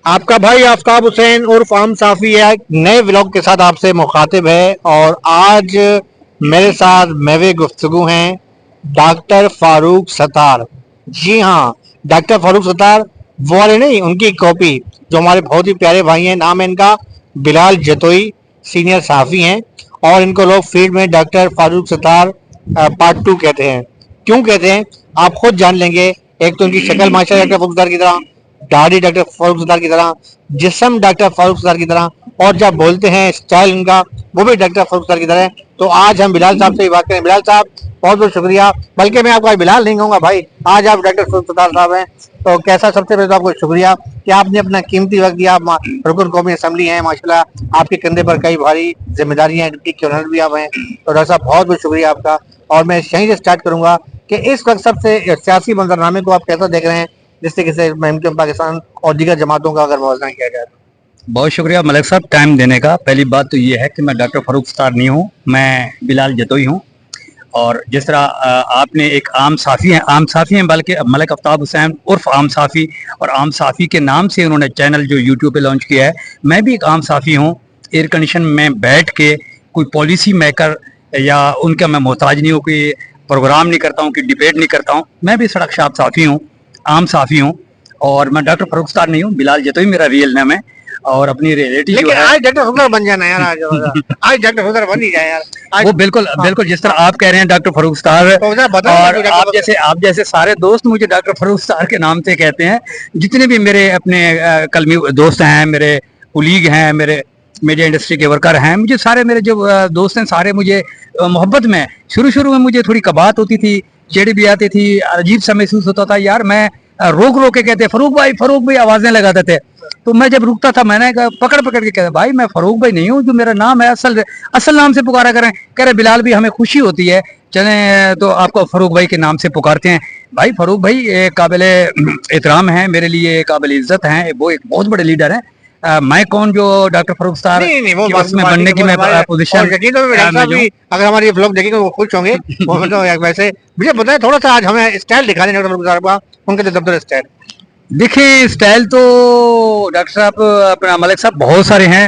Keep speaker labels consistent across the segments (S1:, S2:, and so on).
S1: आपका भाई आफ्ताब हुसैन उर्फ आम साफी है, एक नए व्लॉग के साथ आपसे मुखातिब है। और आज मेरे साथ मेवे गुफ्तगू हैं डॉक्टर फारूक सत्तार। जी हाँ, डॉक्टर फारूक सत्तार वो वाले नहीं, उनकी कॉपी, जो हमारे बहुत ही प्यारे भाई हैं। नाम है इनका बिलाल जतोई, सीनियर साफी हैं। और इनको लोग फील्ड में doctor Farooq Sattar part two कहते हैं। क्यों कहते हैं आप खुद जान लेंगे। एक तो उनकी शक्ल माशा डॉक्टर फारूक सत्तार की तरह, दाढ़ी डॉक्टर फारूक सत्तार की तरह, जिस्म डॉक्टर फारूक सत्तार की तरह, और जब बोलते हैं स्टाइल उनका वो भी डॉक्टर फारूक सत्तार की तरह है। तो आज हम बिलाल साहब से ही बात करें। बिलाल साहब, बहुत बहुत शुक्रिया। बल्कि मैं आपका बिलाल नहीं कहूँगा भाई, आज आप डॉक्टर फारूक सत्तार साहब हैं। तो कैसा, सबसे पहले तो आपको शुक्रिया कि आपने अपना कीमती वक्त दिया। आप रुकन कौमी असम्बली हैं माशाल्लाह, आपके कंधे पर कई भारी जिम्मेदारियां हैं, डिप्टी कर्नल भी आप हैं। तो डॉक्टर साहब बहुत बहुत शुक्रिया आपका। और मैं यहीं से स्टार्ट करूंगा कि इस वक्त सबसे सियासी मंजरनामे को आप कैसा देख रहे हैं, जिस तरीके से मुमकिन पाकिस्तान और दीगर जमातों का अगर मौजना किया जाए।
S2: बहुत शुक्रिया मलिक साहब टाइम देने का। पहली बात तो ये है कि मैं डॉक्टर फारूक सत्तार नहीं हूँ, मैं बिलाल जतोई हूँ। और जिस तरह आपने एक आम साफ़ी हैं बल्कि मलिक आफ्ताब हुसैन उर्फ आम साफ़ी, और आम साफ़ी के नाम से उन्होंने चैनल जो यूट्यूब पे लॉन्च किया है। मैं भी एक आम साफ़ी हूँ। एयर कंडीशन में बैठ के कोई पॉलिसी मेकर या उनका मैं मोहताज नहीं हूँ, कोई प्रोग्राम नहीं करता हूँ, कि डिबेट नहीं करता हूँ। मैं भी सड़क शाप साफ़ी हूँ, आम साफ़ी हूँ। और मैं डॉक्टर फारूक सत्तार नहीं हूँ, बिलाल जतोई मेरा रियल नेम है। और अपनी रियलिटी जो है,
S1: आज डॉक्टर फखर बन जाना यार, आज डॉक्टर फखर बन ही जाए यार आज।
S2: वो बिल्कुल बिल्कुल जिस तरह आप कह रहे हैं डॉक्टर फारूक सत्तार,
S1: तो
S2: और आप जैसे सारे दोस्त मुझे डॉक्टर फारूक सत्तार के नाम से कहते हैं। जितने भी मेरे अपने कलमी दोस्त हैं, मेरे कुलीग हैं, मेरे मीडिया इंडस्ट्री के वर्कर हैं, मुझे सारे मेरे जो दोस्त हैं सारे मुझे मोहब्बत में, शुरू शुरू में मुझे थोड़ी कबात होती थी, चिड़ भी आती थी, अजीब सा महसूस होता था यार। मैं रोक रोक के कहते फरूक भाई आवाजें लगाते थे। तो मैं जब रुकता था मैंने पकड़ पकड़ के कहता, भाई मैं फरूक भाई नहीं हूँ, जो मेरा नाम है असल नाम से पुकारा करें। कह रहे बिलाल भी हमें खुशी होती है, चले तो आपको फरूक भाई के नाम से पुकारते हैं। भाई फरूक भाई काबिल एहतराम है मेरे लिए, काबिल इज्जत हैं, वो एक बहुत बड़े लीडर हैं। मैं कौन जो डॉक्टर फारूक सत्तार उसमें बनने की मैं पोजीशन।
S1: अगर हमारी व्लॉग देखेंगे वो खुश होंगे। वैसे मुझे बताएं थोड़ा सा, आज हमें स्टाइल दिखा दें डॉक्टर फारूक साहब का, उनके दबदबा स्टाइल।
S2: देखिए स्टाइल तो डॉक्टर साहब अपना मलिक साहब बहुत सारे हैं,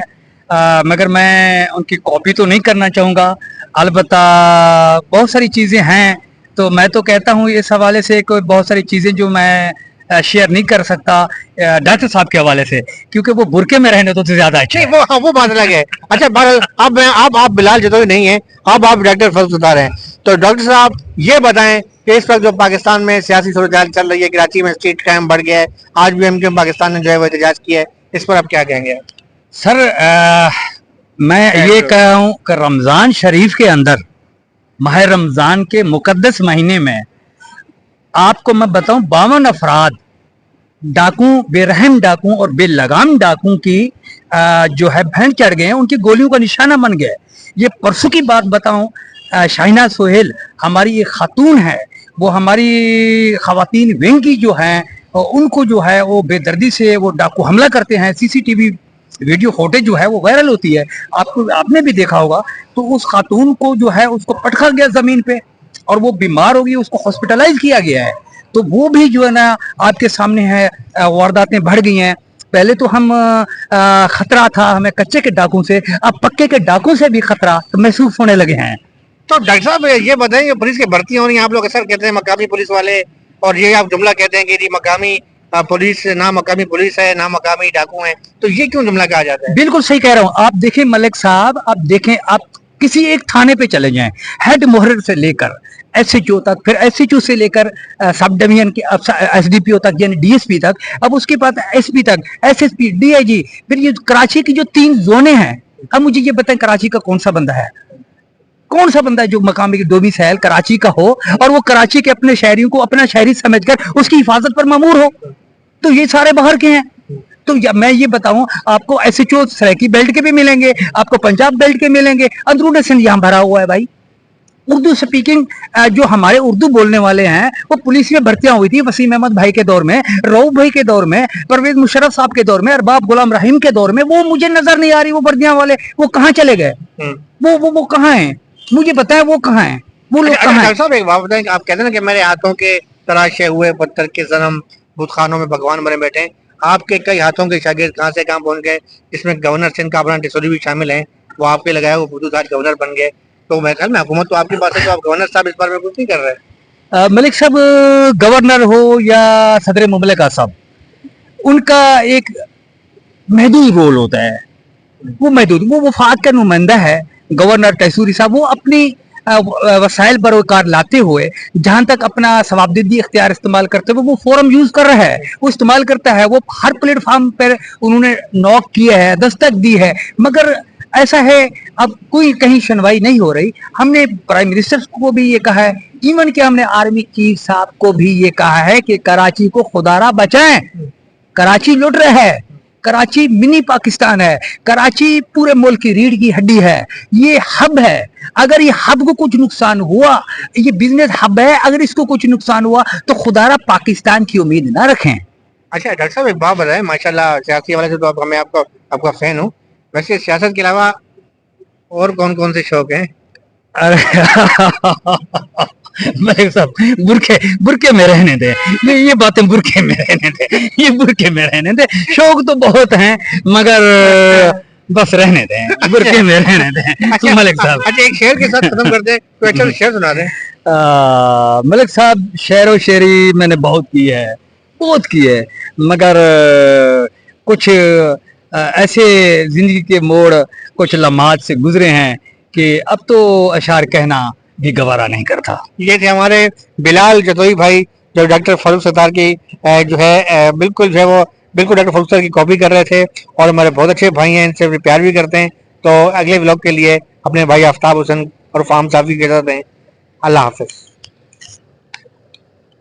S2: मगर मैं उनकी कॉपी तो नहीं करना चाहूँगा। अलबत्ता बहुत सारी चीज़ें हैं, तो मैं तो कहता हूँ इस हवाले से कोई बहुत सारी चीज़ें जो मैं शेयर नहीं कर सकता डॉक्टर साहब के हवाले से, क्योंकि वो बुरके में रहने तो ज़्यादा अच्छा है।
S1: वो हाँ, वो बात अलग है। अच्छा अब आप बिलाल जतोई नहीं है, अब आप डॉक्टर फारूक सत्तार हैं। तो डॉक्टर साहब ये बताएं कि इस वक्त जो पाकिस्तान में सियासी सूरत चल रही है, कराची में स्ट्रीट क्राइम बढ़ गया है, आज भी एमक्यूएम पाकिस्तान ने जो है वो एहतजाज किया है, इस पर आप क्या कहेंगे?
S2: सर मैं ये कह रहा हूँ कि रमज़ान शरीफ के अंदर, माह रमज़ान के मुकद्दस महीने में, आपको मैं बताऊं 52 अफराद डाकू, बेरहम डाकू और बेलगाम डाकू की जो है भैंट चढ़ गए हैं, उनकी गोलियों का निशाना बन गए। ये परसों की बात बताऊं, शाहिना सोहेल हमारी एक खातून है, वो हमारी खवातीन विंग की जो है, उनको जो है वो बेदर्दी से वो डाकू हमला करते हैं। सीसीटीवी वीडियो फुटेज जो है वो वायरल होती है, आपने भी देखा होगा। तो उस खातून को जो है उसको पटका गया जमीन पे, और वो बीमार होगी, उसको हॉस्पिटलाइज किया गया है। तो वो भी जो है ना आपके सामने है, वारदातें बढ़ गई हैं। पहले तो हम खतरा था हमें कच्चे के डाकू से, अब पक्के के डाकू से भी खतरा महसूस होने लगे हैं।
S1: तो डॉक्टर साहब ये बताएं, पुलिस की भर्ती हो रही है, आप लोग अक्सर कहते हैं मकामी पुलिस वाले, और ये आप जुमला कहते हैं कि जी मकामी पुलिस ना मकामी पुलिस है ना मकामी डाकू हैं, तो ये क्यों जुमला कहा जाता है?
S2: बिल्कुल सही कह रहा हूँ। आप देखें मलिक साहब, आप देखें, आप किसी एक थाने पे चले जाएं, हेड मोहर से लेकर एसएचओ तक, फिर एसएचओ से लेकर सब डिवीजन के एसडीपीओ तक यानी डीएसपी तक, अब उसके बाद एसपी तक, एसएसपी, डीआईजी, फिर ये कराची की जो 3 जोने हैं। अब मुझे ये बताएं कराची का कौन सा बंदा है, कौन सा बंदा है जो मकामी डोमिसाइल कराची का हो और वो कराची के अपने शहरियों को अपना शहरी समझकर उसकी हिफाजत पर मामूर हो? तो ये सारे बाहर के हैं। तो मैं ये बताऊं आपको, एसएचओ सरायकी बेल्ट के भी मिलेंगे, आपको पंजाब बेल्ट के मिलेंगे, अंदरून सिंध यहाँ भरा हुआ है भाई। उर्दू स्पीकिंग जो हमारे उर्दू बोलने वाले हैं, वो पुलिस में भर्तियां हुई थी वसीम अहमद भाई के दौर में, रऊफ भाई के दौर में, परवेज मुशर्रफ साहब के दौर में, अरबाब गुलाम रहीम के दौर में। वो मुझे नजर नहीं आ रही, वो भर्तियां वाले वो कहाँ चले गए? वो कहाँ हैं? मुझे बताएं वो कहाँ हैं, वो लोग कहाँ हैं?
S1: साहब एक बात बताएं, आप कहते हैं ना कि मेरे हाथों के तराशे हुए पत्थर के सनम बुतखानों में भगवान बने बैठे हैं, आपके कई हाथों के शागिर्द कहाँ से कहाँ पहुंच गए, इसमें गवर्नर सिंध का अपना टिसोरी भी शामिल है, वो आपके लगाया वो खुद आज गवर्नर बन गए। तो मैं ख्याल में हुकूमत तो आपके पास है, तो आप गवर्नर साहब इस बारे में कुछ नहीं कर रहे।
S2: मलिक साहब गवर्नर हो या सदर मुमलिका साहब, उनका एक महदूद रोल होता है, वो महदूद, वो वफाक का नुमाइंदा है। गवर्नर तहसूरी साहब वो अपनी वसाइल बरोकार लाते हुए जहां तक अपना सवाबदिदी इख्तियार इस्तेमाल करते हुए वो फोरम यूज कर रहा है, वो इस्तेमाल करता है, वो हर प्लेटफॉर्म पर उन्होंने नॉक किया है, दस्तक दी है, मगर ऐसा है अब कोई कहीं सुनवाई नहीं हो रही। हमने प्राइम मिनिस्टर को भी ये कहा है, इवन कि हमने आर्मी चीफ साहब को भी ये कहा है कि कराची को खुदारा बचाएं, कराची लुट रहा है, कराची मिनी पाकिस्तान है, कराची पूरे मुल्क की रीढ़ की हड्डी है, ये हब है। अगर ये हब को कुछ नुकसान हुआ, ये बिजनेस हब है, अगर इसको कुछ नुकसान हुआ तो खुदारा पाकिस्तान की उम्मीद ना रखें।
S1: अच्छा डॉक्टर साहब एक बात बताएं, माशाल्लाह सियासी वाले से तो आप, मैं आपका फैन हूँ, वैसे सियासत के अलावा और कौन कौन से शौक हैं?
S2: मैं सब बुरखे बुरखे में रहने दे, ये बातें बुरखे में रहने दे, ये बुरखे में रहने दे। शौक तो बहुत हैं मगर बस रहने दें, बुरखे में रहने दें। मलिक साहब
S1: अच्छा एक शेर के साथ खत्म कर दे, कोई अच्छा शेर सुना दे।
S2: मलिक साहब शेर व शेरी मैंने बहुत की है, बहुत की है, मगर कुछ ऐसे जिंदगी के मोड़ कुछ लम्हात से गुजरे हैं कि अब तो अशार कहना भी गवारा नहीं करता।
S1: ये थे हमारे बिलाल जतोई भाई, जो डॉक्टर फारूक सत्तार की जो है बिल्कुल जो है वो बिल्कुल डॉक्टर फारूक सत्तार की कॉपी कर रहे थे, और हमारे बहुत अच्छे भाई हैं, इनसे प्यार भी करते हैं। तो अगले व्लॉग के लिए अपने भाई आफ्ताब हुसैन और फार्म साहब की इजाजत दें। अल्लाह हाफिज।